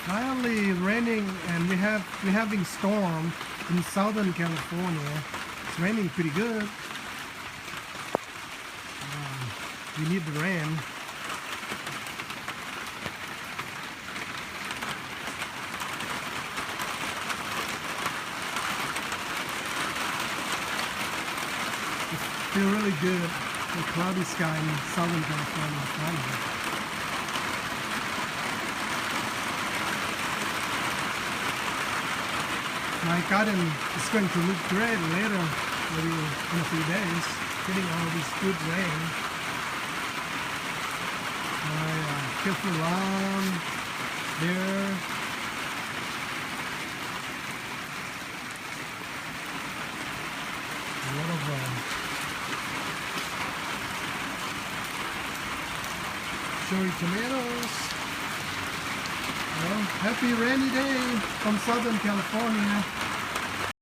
Finally raining, and we're having storm in Southern California. It's raining pretty good. We need the rain. It feels really good. The cloudy sky in Southern California finally. My garden is going to look great later, maybe in a few days, getting all this good rain. My careful lawn there. A lot of cherry tomatoes. Well, happy rainy day from Southern California.